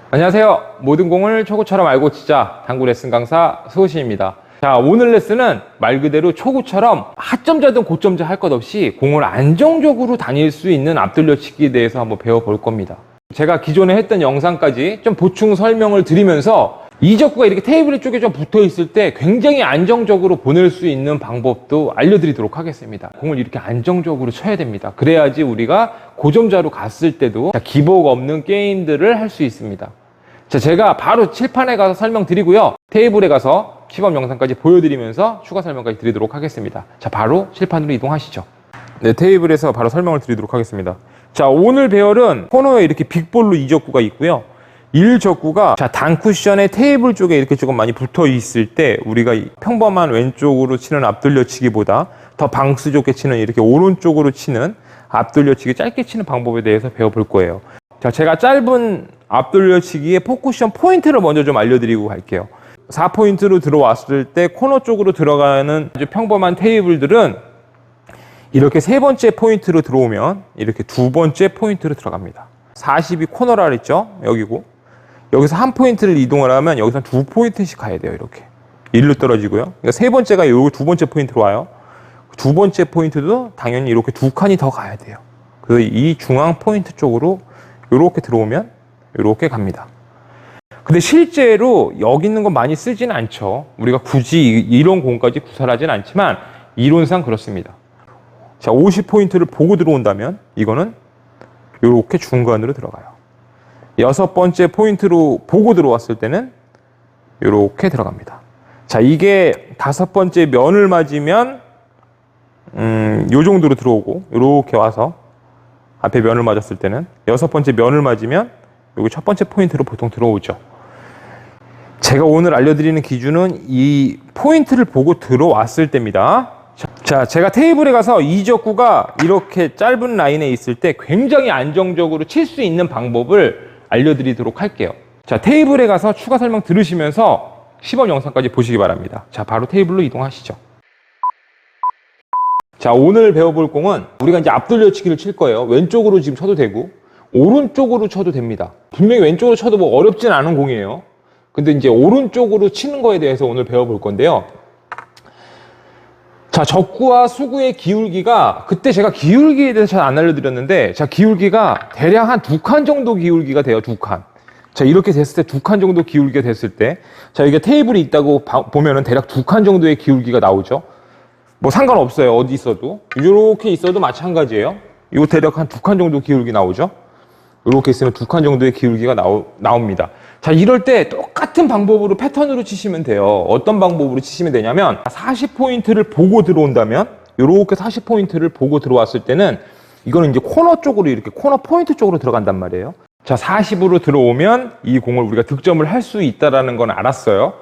안녕하세요. 모든 공을 초구처럼 알고 치자 당구 레슨 강사 수호신입니다. 자, 오늘 레슨은 말 그대로 초구처럼 하점자든 고점자 할 것 없이 공을 안정적으로 다닐 수 있는 앞돌려치기에 대해서 한번 배워볼 겁니다. 제가 기존에 했던 영상까지 좀 보충 설명을 드리면서 이적구가 이렇게 테이블 쪽에 좀 붙어 있을 때 굉장히 안정적으로 보낼 수 있는 방법도 알려드리도록 하겠습니다. 공을 이렇게 안정적으로 쳐야 됩니다. 그래야지 우리가 고점자로 갔을 때도 기복 없는 게임들을 할 수 있습니다. 자, 제가 바로 칠판에 가서 설명드리고요. 테이블에 가서 시범 영상까지 보여드리면서 추가 설명까지 드리도록 하겠습니다. 자, 바로 칠판으로 이동하시죠. 네, 테이블에서 바로 설명을 드리도록 하겠습니다. 자, 오늘 배열은 코너에 이렇게 빅볼로 이적구가 있고요. 1적구가 자, 단쿠션의 테이블 쪽에 이렇게 조금 많이 붙어 있을 때 우리가 평범한 왼쪽으로 치는 앞돌려치기보다 더 방수 좋게 치는 이렇게 오른쪽으로 치는 앞돌려치기 짧게 치는 방법에 대해서 배워볼 거예요. 자, 제가 짧은 앞돌려치기의 포쿠션 포인트를 먼저 좀 알려드리고 갈게요. 4포인트로 들어왔을 때 코너 쪽으로 들어가는 아주 평범한 테이블들은 이렇게 세 번째 포인트로 들어오면 이렇게 두 번째 포인트로 들어갑니다. 40이 코너라 그랬죠? 여기고 여기서 한 포인트를 이동을 하면 여기서 두 포인트씩 가야 돼요. 이렇게 1로 떨어지고요. 그러니까 세 번째가 요 두 번째 포인트로 와요. 두 번째 포인트도 당연히 이렇게 두 칸이 더 가야 돼요. 그래서 이 중앙 포인트 쪽으로 이렇게 들어오면 이렇게 갑니다. 근데 실제로 여기 있는 거 많이 쓰지는 않죠. 우리가 굳이 이런 공까지 구사하지는 않지만 이론상 그렇습니다. 자, 50포인트를 보고 들어온다면 이거는 이렇게 중간으로 들어가요. 여섯 번째 포인트로 보고 들어왔을 때는 이렇게 들어갑니다. 자, 이게 다섯 번째 면을 맞으면 요 정도로 들어오고 이렇게 와서 앞에 면을 맞았을 때는 여섯 번째 면을 맞으면 여기 첫 번째 포인트로 보통 들어오죠. 제가 오늘 알려드리는 기준은 이 포인트를 보고 들어왔을 때입니다. 자, 제가 테이블에 가서 이적구가 이렇게 짧은 라인에 있을 때 굉장히 안정적으로 칠 수 있는 방법을 알려드리도록 할게요. 자, 테이블에 가서 추가 설명 들으시면서 시범 영상까지 보시기 바랍니다. 자, 바로 테이블로 이동하시죠. 자, 오늘 배워볼 공은 우리가 이제 앞돌려치기를 칠 거예요. 왼쪽으로 지금 쳐도 되고 오른쪽으로 쳐도 됩니다. 분명히 왼쪽으로 쳐도 뭐 어렵진 않은 공이에요. 근데 이제 오른쪽으로 치는 거에 대해서 오늘 배워볼 건데요. 자, 적구와 수구의 기울기가 그때 제가 기울기에 대해서 잘 안 알려드렸는데 자, 기울기가 대략 한 두 칸 정도 기울기가 돼요. 두 칸. 자, 이렇게 됐을 때 두 칸 정도 기울기가 됐을 때 자, 이게 테이블이 있다고 보면은 대략 두 칸 정도의 기울기가 나오죠. 뭐 상관없어요. 어디 있어도. 이렇게 있어도 마찬가지예요. 이거 대략 한 두 칸 정도 기울기 나오죠. 이렇게 있으면 두 칸 정도의 기울기가 나옵니다. 자, 이럴 때 똑같은 방법으로 패턴으로 치시면 돼요. 어떤 방법으로 치시면 되냐면 40포인트를 보고 들어온다면 이렇게 40포인트를 보고 들어왔을 때는 이거는 이제 코너 쪽으로 이렇게 코너 포인트 쪽으로 들어간단 말이에요. 자, 40으로 들어오면 이 공을 우리가 득점을 할 수 있다는 건 알았어요.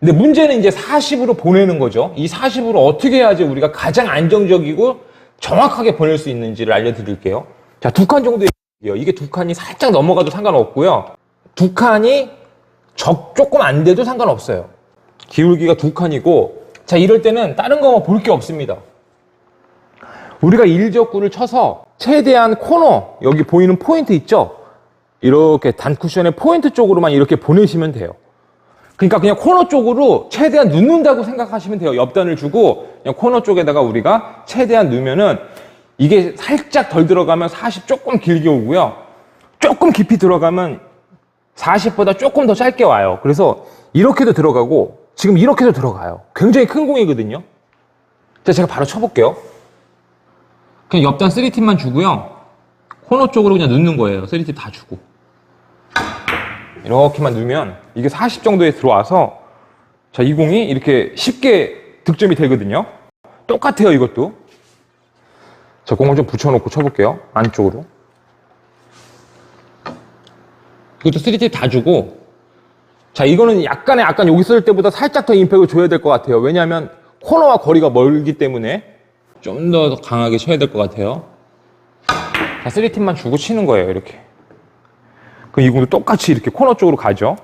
근데 문제는 이제 40으로 보내는 거죠. 이 40으로 어떻게 해야지 우리가 가장 안정적이고 정확하게 보낼 수 있는지를 알려드릴게요. 자, 두 칸 정도의 이게 두 칸이 살짝 넘어가도 상관없고요. 두 칸이 조금 안 돼도 상관없어요. 기울기가 두 칸이고 자, 이럴 때는 다른 거 볼 게 없습니다. 우리가 1적구를 쳐서 최대한 코너 여기 보이는 포인트 있죠? 이렇게 단쿠션의 포인트 쪽으로만 이렇게 보내시면 돼요. 그러니까 그냥 코너 쪽으로 최대한 넣는다고 생각하시면 돼요. 옆단을 주고 그냥 코너 쪽에다가 우리가 최대한 넣으면은 이게 살짝 덜 들어가면 40 조금 길게 오고요. 조금 깊이 들어가면 40보다 조금 더 짧게 와요. 그래서 이렇게도 들어가고 지금 이렇게도 들어가요. 굉장히 큰 공이거든요. 자, 제가 바로 쳐볼게요. 그냥 옆단 3팁만 주고요. 코너 쪽으로 그냥 넣는 거예요. 3팁 다 주고. 이렇게만 넣으면 이게 40 정도에 들어와서 자, 이 공이 이렇게 쉽게 득점이 되거든요. 똑같아요, 이것도. 자, 공을 좀 붙여놓고 쳐볼게요. 안쪽으로. 이것도 3팁 다 주고 자, 이거는 약간의 아까 여기 쓸 때보다 살짝 더 임팩을 줘야 될 것 같아요. 왜냐하면 코너와 거리가 멀기 때문에 좀 더 강하게 쳐야 될 것 같아요. 자, 3팁만 주고 치는 거예요. 이렇게. 그럼 이 공도 똑같이 이렇게 코너 쪽으로 가죠.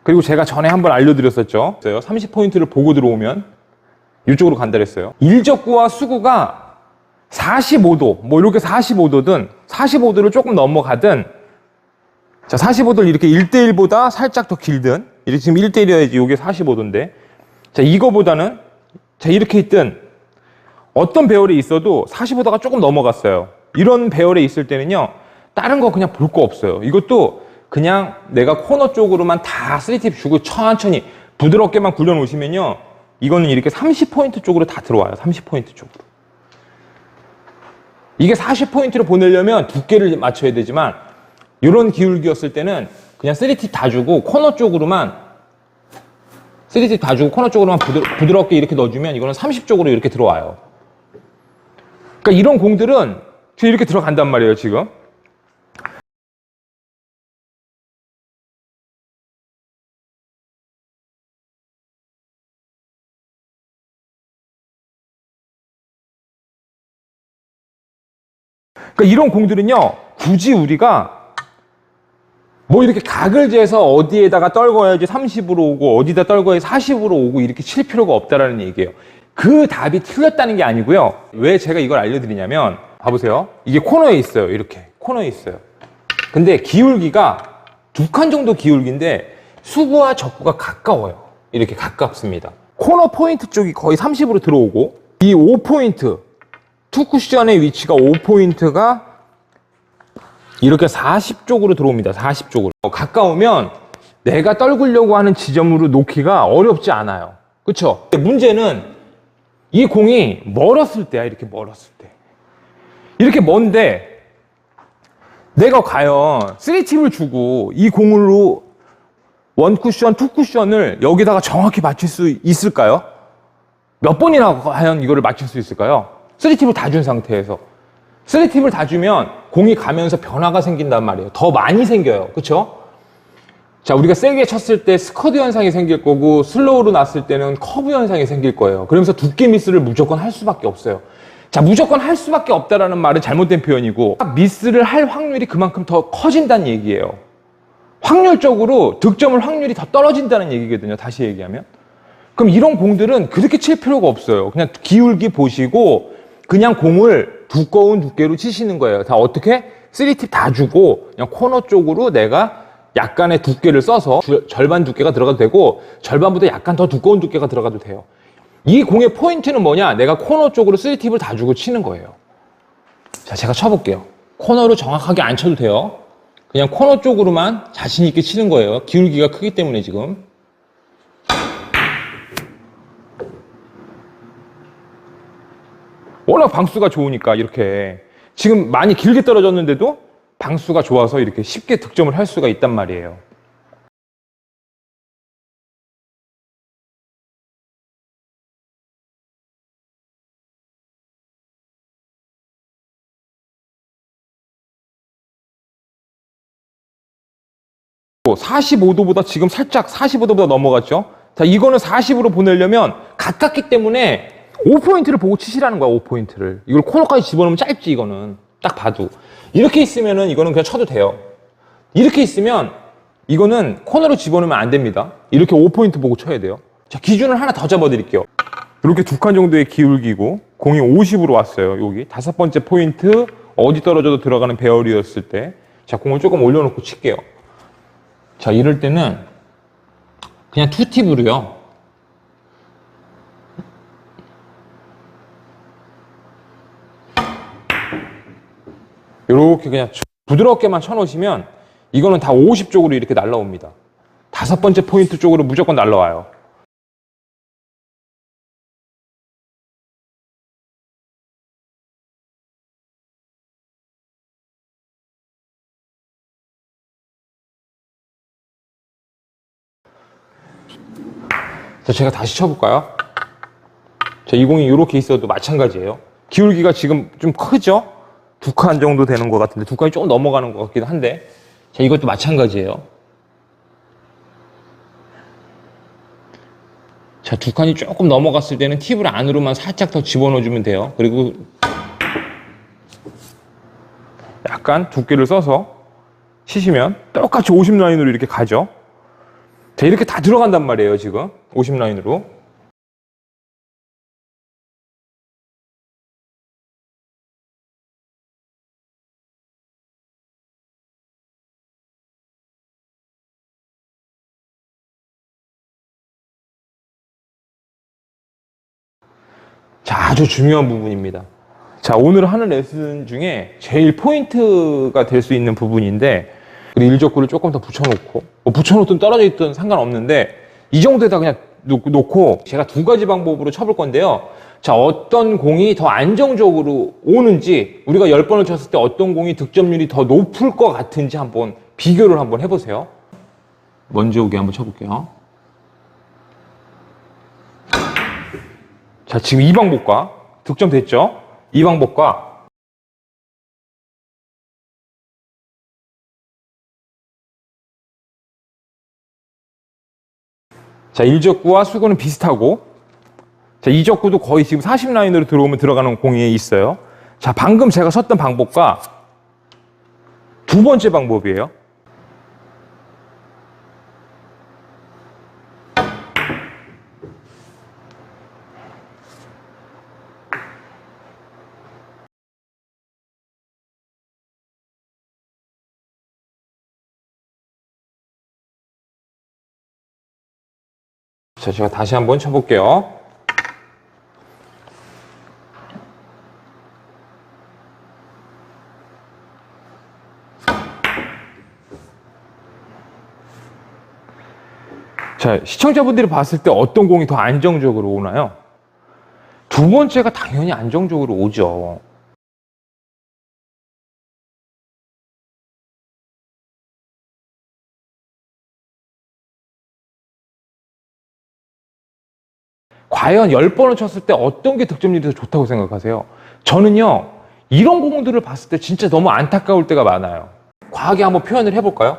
그리고 제가 전에 한번 알려드렸었죠. 30포인트를 보고 들어오면 이쪽으로 간다 그랬어요. 일적구와 수구가 45도, 뭐 이렇게 45도든 45도를 조금 넘어가든, 자, 45도를 이렇게 1대1보다 살짝 더 길든, 이렇게 지금 1대1이어야지 이게 45도인데, 자, 이거보다는, 자, 이렇게 있든, 어떤 배열에 있어도 45도가 조금 넘어갔어요. 이런 배열에 있을 때는요, 다른 거 그냥 볼 거 없어요. 이것도 그냥 내가 코너 쪽으로만 다 3팁 주고 천천히 부드럽게만 굴려놓으시면요, 이거는 이렇게 30포인트 쪽으로 다 들어와요. 30포인트 쪽으로. 이게 40포인트로 보내려면 두께를 맞춰야 되지만, 이런 기울기였을 때는 그냥 3팁 다 주고 코너 쪽으로만, 3팁 다 주고 코너 쪽으로만 부드럽게 이렇게 넣어주면 이거는 30쪽으로 이렇게 들어와요. 그러니까 이런 공들은 이렇게 들어간단 말이에요, 지금. 그러니까 이런 공들은요, 굳이 우리가 뭐 이렇게 각을 재서 어디에다가 떨궈야지 30으로 오고 어디다 떨궈야지 40으로 오고 이렇게 칠 필요가 없다라는 얘기예요. 그 답이 틀렸다는 게 아니고요. 왜 제가 이걸 알려드리냐면, 봐보세요. 이게 코너에 있어요. 이렇게 코너에 있어요. 근데 기울기가 2칸 정도 기울기인데 수구와 적구가 가까워요. 이렇게 가깝습니다. 코너 포인트 쪽이 거의 30으로 들어오고, 이 5포인트 투 쿠션의 위치가 5포인트가 이렇게 40쪽으로 들어옵니다. 40쪽으로. 가까우면 내가 떨구려고 하는 지점으로 놓기가 어렵지 않아요. 그쵸? 문제는 이 공이 멀었을 때야. 이렇게 멀었을 때. 이렇게 먼데 내가 과연 3팁을 주고 이 공으로 1쿠션, 2쿠션을 여기다가 정확히 맞출 수 있을까요? 몇 번이나 과연 이거를 맞출 수 있을까요? 3팁을 다 준 상태에서. 3팁을 다 주면 공이 가면서 변화가 생긴단 말이에요. 더 많이 생겨요. 그쵸? 자, 우리가 세게 쳤을 때 스커드 현상이 생길 거고, 슬로우로 났을 때는 커브 현상이 생길 거예요. 그러면서 두께 미스를 무조건 할 수밖에 없어요. 자, 무조건 할 수밖에 없다라는 말은 잘못된 표현이고, 미스를 할 확률이 그만큼 더 커진다는 얘기예요. 확률적으로 득점을 확률이 더 떨어진다는 얘기거든요. 다시 얘기하면. 그럼 이런 공들은 그렇게 칠 필요가 없어요. 그냥 기울기 보시고 그냥 공을 두꺼운 두께로 치시는 거예요. 다 어떻게? 3팁 다 주고 그냥 코너 쪽으로 내가 약간의 두께를 써서 절반 두께가 들어가도 되고 절반보다 약간 더 두꺼운 두께가 들어가도 돼요. 이 공의 포인트는 뭐냐? 내가 코너 쪽으로 3팁을 다 주고 치는 거예요. 자, 제가 쳐볼게요. 코너로 정확하게 안 쳐도 돼요. 그냥 코너 쪽으로만 자신 있게 치는 거예요. 기울기가 크기 때문에 지금. 워낙 방수가 좋으니까 이렇게 지금 많이 길게 떨어졌는데도 방수가 좋아서 이렇게 쉽게 득점을 할 수가 있단 말이에요. 또 45도보다 지금 살짝 45도보다 넘어갔죠. 자, 이거는 40으로 보내려면 가깝기 때문에 5포인트를 보고 치시라는 거야. 5포인트를. 이걸 코너까지 집어넣으면 짧지. 이거는 딱 봐도 이렇게 있으면은 이거는 그냥 쳐도 돼요. 이렇게 있으면 이거는 코너로 집어넣으면 안 됩니다. 이렇게 5포인트 보고 쳐야 돼요. 자, 기준을 하나 더 잡아드릴게요. 이렇게 2칸 정도의 기울기고 공이 50으로 왔어요. 여기 5번째 포인트, 어디 떨어져도 들어가는 배열이었을 때, 자, 공을 조금 올려놓고 칠게요. 자, 이럴 때는 그냥 투팁으로요. 이렇게 그냥 부드럽게만 쳐놓으시면 이거는 다 50쪽으로 이렇게 날라옵니다. 5번째 포인트 쪽으로 무조건 날라와요. 자, 제가 다시 쳐볼까요? 자, 이 공이 이렇게 있어도 마찬가지예요. 기울기가 지금 좀 크죠? 2칸 정도 되는 것 같은데 2칸이 조금 넘어가는 것 같기도 한데, 자, 이것도 마찬가지예요. 자, 2칸이 조금 넘어갔을 때는 팁을 안으로만 살짝 더 집어넣어주면 돼요. 그리고 약간 두께를 써서 치시면 똑같이 50라인으로 이렇게 가죠. 자, 이렇게 다 들어간단 말이에요, 지금. 50라인으로. 자, 아주 중요한 부분입니다. 자, 오늘 하는 레슨 중에 제일 포인트가 될 수 있는 부분인데, 우리 일적구를 조금 더 붙여놓고, 뭐 붙여놓든 떨어져 있든 상관없는데, 이 정도에다 그냥 놓고, 제가 두 가지 방법으로 쳐볼 건데요. 자, 어떤 공이 더 안정적으로 오는지, 우리가 10번을 쳤을 때 어떤 공이 득점률이 더 높을 것 같은지 한번 비교를 한번 해보세요. 먼저 오게 한번 쳐볼게요. 자, 지금 이 방법과, 득점 됐죠? 이 방법과, 자, 일적구와 수구는 비슷하고, 자, 이적구도 거의 지금 40라인으로 들어오면 들어가는 공이 있어요. 자, 방금 제가 쳤던 방법과 두 번째 방법이에요. 자, 제가 다시 한번 쳐볼게요. 자, 시청자분들이 봤을 때 어떤 공이 더 안정적으로 오나요? 두 번째가 당연히 안정적으로 오죠. 과연 10번을 쳤을 때 어떤 게 득점률이 더 좋다고 생각하세요? 저는요, 이런 공들을 봤을 때 진짜 너무 안타까울 때가 많아요. 과하게 한번 표현을 해볼까요?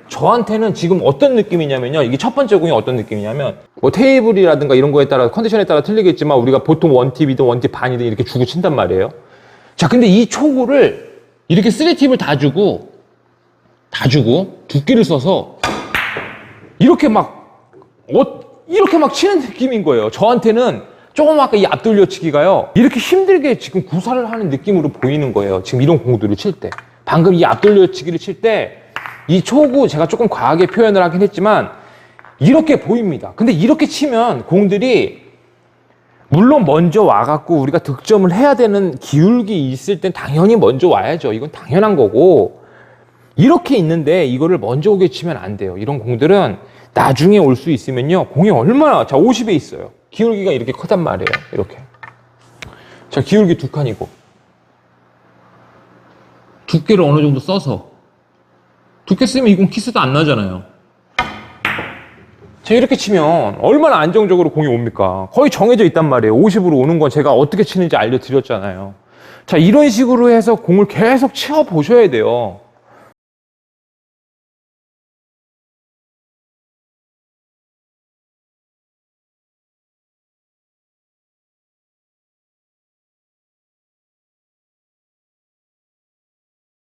저한테는 지금 어떤 느낌이냐면요. 이게 첫 번째 공이 어떤 느낌이냐면, 뭐 테이블이라든가 이런 거에 따라, 컨디션에 따라 틀리겠지만, 우리가 보통 원팁이든 원팁 반이든 이렇게 주고 친단 말이에요. 자, 근데 이 초구를 이렇게 3팁을 다 주고, 두께를 써서, 이렇게 막 치는 느낌인 거예요. 저한테는 조금 아까 이 앞돌려치기가요, 이렇게 힘들게 지금 구사를 하는 느낌으로 보이는 거예요. 지금 이런 공들을 칠 때. 방금 이 앞돌려치기를 칠 때, 이 초구 제가 조금 과하게 표현을 하긴 했지만, 이렇게 보입니다. 근데 이렇게 치면 공들이, 물론 먼저 와갖고 우리가 득점을 해야 되는 기울기 있을 땐 당연히 먼저 와야죠. 이건 당연한 거고, 이렇게 있는데 이거를 먼저 오게 치면 안 돼요. 이런 공들은 나중에 올 수 있으면요, 공이 얼마나, 자, 50에 있어요. 기울기가 이렇게 크단 말이에요. 이렇게. 자, 기울기 2칸이고. 두께를 어느 정도 써서. 두께 쓰면 이 공 키스도 안 나잖아요. 자, 이렇게 치면 얼마나 안정적으로 공이 옵니까? 거의 정해져 있단 말이에요. 50으로 오는 건 제가 어떻게 치는지 알려드렸잖아요. 자, 이런 식으로 해서 공을 계속 치어보셔야 돼요.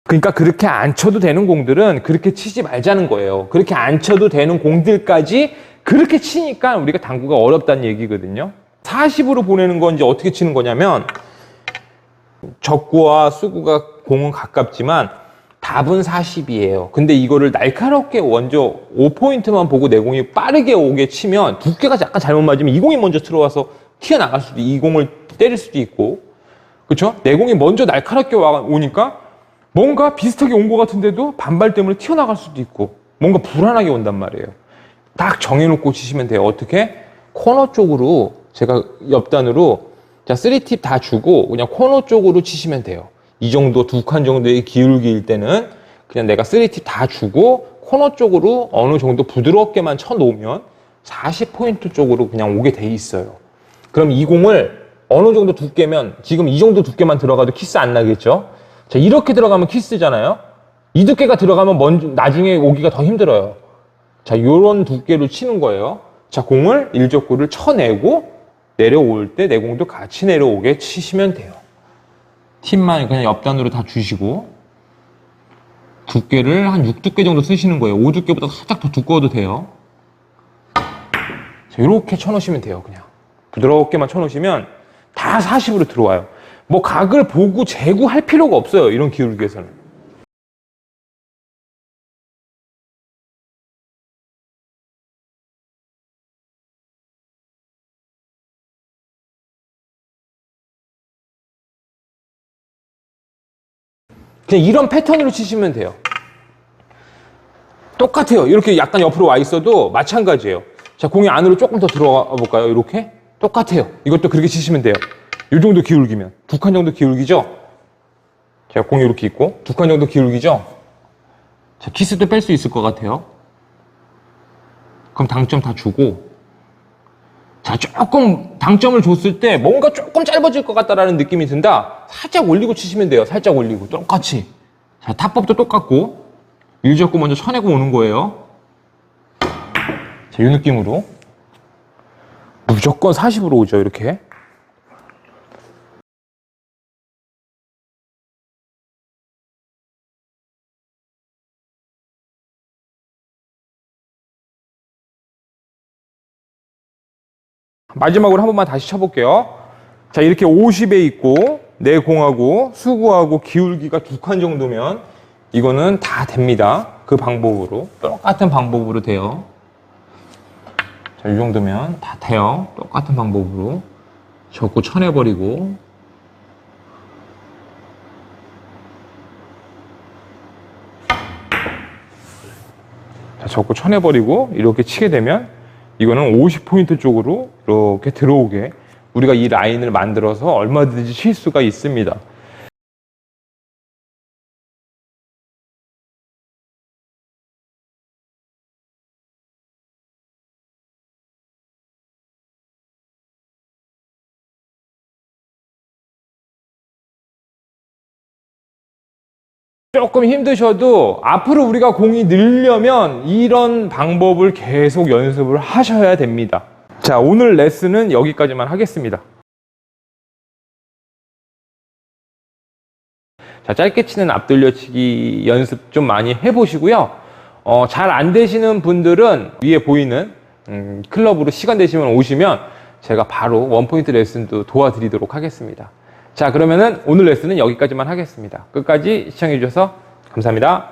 그러니까 그렇게 안 쳐도 되는 공들은 그렇게 치지 말자는 거예요. 그렇게 안 쳐도 되는 공들까지 그렇게 치니까 우리가 당구가 어렵다는 얘기거든요. 40으로 보내는 건 이제 어떻게 치는 거냐면, 적구와 수구가 공은 가깝지만 답은 40이에요. 근데 이거를 날카롭게 먼저 5포인트만 보고 내 공이 빠르게 오게 치면, 두께가 약간 잘못 맞으면 이 공이 먼저 들어와서 튀어나갈 수도, 이 공을 때릴 수도 있고, 그렇죠? 내 공이 먼저 날카롭게 오니까 뭔가 비슷하게 온 것 같은데도 반발 때문에 튀어나갈 수도 있고, 뭔가 불안하게 온단 말이에요. 딱 정해놓고 치시면 돼요. 어떻게? 코너 쪽으로, 제가 옆단으로, 자, 3팁 다 주고 그냥 코너 쪽으로 치시면 돼요. 이 정도, 2칸 정도의 기울기일 때는 그냥 내가 3팁 다 주고 코너 쪽으로 어느 정도 부드럽게만 쳐놓으면 40포인트 쪽으로 그냥 오게 돼 있어요. 그럼 이 공을 어느 정도 두께면, 지금 이 정도 두께만 들어가도 키스 안 나겠죠? 자, 이렇게 들어가면 키스잖아요? 이 두께가 들어가면 나중에 오기가 더 힘들어요. 자, 요런 두께로 치는 거예요. 자, 공을 일적구를 쳐내고 내려올 때 내 공도 같이 내려오게 치시면 돼요. 팁만 그냥 옆단으로 다 주시고, 두께를 한 6두께 정도 쓰시는 거예요. 5두께보다 살짝 더 두꺼워도 돼요. 자, 이렇게 쳐놓으시면 돼요. 그냥 부드럽게만 쳐놓으시면 다 40으로 들어와요. 뭐 각을 보고 재구할 필요가 없어요. 이런 기울기에서는. 그냥 이런 패턴으로 치시면 돼요. 똑같아요. 이렇게 약간 옆으로 와 있어도 마찬가지예요. 자, 공이 안으로 조금 더 들어가 볼까요? 이렇게? 똑같아요. 이것도 그렇게 치시면 돼요. 이 정도 기울기면. 2칸 정도 기울기죠? 자, 공이 이렇게 있고 2칸 정도 기울기죠? 자, 키스도 뺄 수 있을 것 같아요. 그럼 당점 다 주고, 자, 조금 당점을 줬을 때 뭔가 조금 짧아질 것 같다라는 느낌이 든다. 살짝 올리고 치시면 돼요. 살짝 올리고 똑같이. 자, 타법도 똑같고 일 잡고 먼저 쳐내고 오는 거예요. 자, 이 느낌으로 무조건 40으로 오죠. 이렇게. 마지막으로 한 번만 다시 쳐볼게요. 자, 이렇게 50에 있고 내 공하고 수구하고 기울기가 2칸 정도면 이거는 다 됩니다. 그 방법으로. 똑같은 방법으로 돼요. 자, 이 정도면 다 돼요. 똑같은 방법으로. 접고 쳐내버리고. 자, 접고 쳐내버리고 이렇게 치게 되면 이거는 50포인트 쪽으로 이렇게 들어오게 우리가 이 라인을 만들어서 얼마든지 칠 수가 있습니다. 조금 힘드셔도 앞으로 우리가 공이 늘려면 이런 방법을 계속 연습을 하셔야 됩니다. 자, 오늘 레슨은 여기까지만 하겠습니다. 자, 짧게 치는 앞돌려치기 연습 좀 많이 해보시고요. 잘 안 되시는 분들은 위에 보이는 클럽으로 시간 되시면 오시면 제가 바로 원포인트 레슨도 도와드리도록 하겠습니다. 자, 그러면은 오늘 레슨은 여기까지만 하겠습니다. 끝까지 시청해 주셔서 감사합니다.